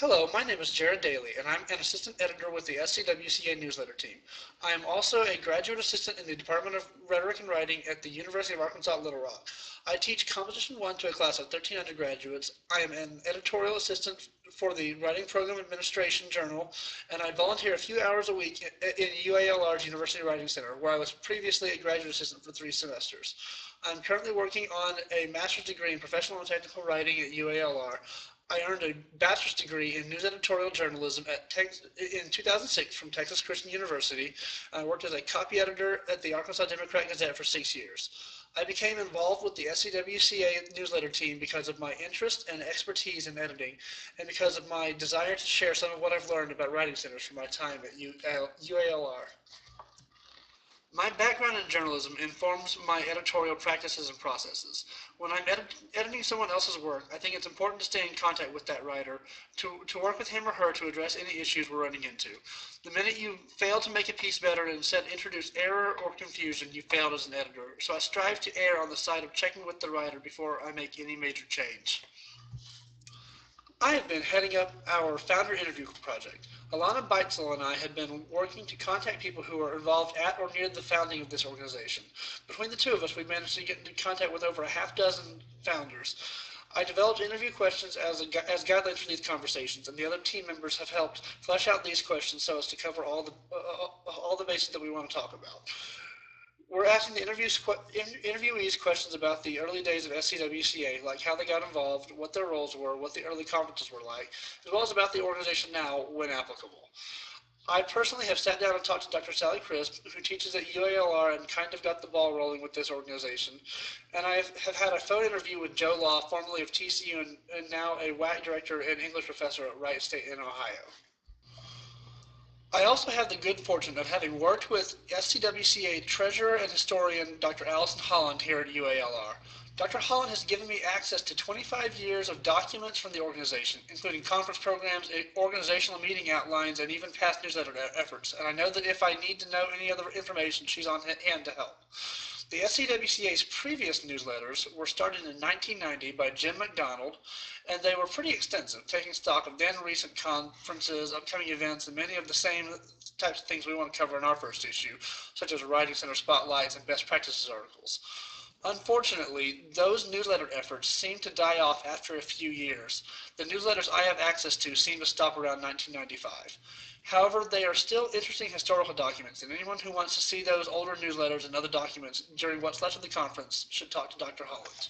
Hello, my name is Jarod Daly, and I'm an assistant editor with the SCWCA newsletter team. I am also a graduate assistant in the Department of Rhetoric and Writing at the University of Arkansas Little Rock. I teach Composition 1 to a class of 13 undergraduates. I am an editorial assistant for the Writing Program Administration Journal, and I volunteer a few hours a week in UALR's University Writing Center, where I was previously a graduate assistant for 3 semesters. I'm currently working on a master's degree in professional and technical writing at UALR. I earned a bachelor's degree in news editorial journalism in 2006 from Texas Christian University. I worked as a copy editor at the Arkansas Democrat Gazette for 6 years. I became involved with the SCWCA newsletter team because of my interest and expertise in editing, and because of my desire to share some of what I've learned about writing centers from my time at UALR. My background in journalism informs my editorial practices and processes. When I'm editing someone else's work, I think it's important to stay in contact with that writer, to work with him or her to address any issues we're running into. The minute you fail to make a piece better and instead introduce error or confusion, you failed as an editor. So I strive to err on the side of checking with the writer before I make any major change. I have been heading up our founder interview project. Alana Beitzel and I had been working to contact people who were involved at or near the founding of this organization. Between the two of us, we managed to get into contact with over a half-dozen founders. I developed interview questions as guidelines for these conversations, and the other team members have helped flesh out these questions so as to cover all the bases that we want to talk about. We're asking the interviewees questions about the early days of SCWCA, like how they got involved, what their roles were, what the early conferences were like, as well as about the organization now, when applicable. I personally have sat down and talked to Dr. Sally Crisp, who teaches at UALR and kind of got the ball rolling with this organization, and I have had a phone interview with Joe Law, formerly of TCU and now a WAC director and English professor at Wright State in Ohio. I also have the good fortune of having worked with SCWCA treasurer and historian Dr. Allison Holland here at UALR. Dr. Holland has given me access to 25 years of documents from the organization, including conference programs, organizational meeting outlines, and even past newsletter efforts. And I know that if I need to know any other information, she's on hand to help. The SCWCA's previous newsletters were started in 1990 by Jim McDonald, and they were pretty extensive, taking stock of then recent conferences, upcoming events, and many of the same types of things we want to cover in our first issue, such as writing center spotlights and best practices articles. Unfortunately, those newsletter efforts seem to die off after a few years. The newsletters I have access to seem to stop around 1995. However, they are still interesting historical documents, and anyone who wants to see those older newsletters and other documents during what's left of the conference should talk to Dr. Holland.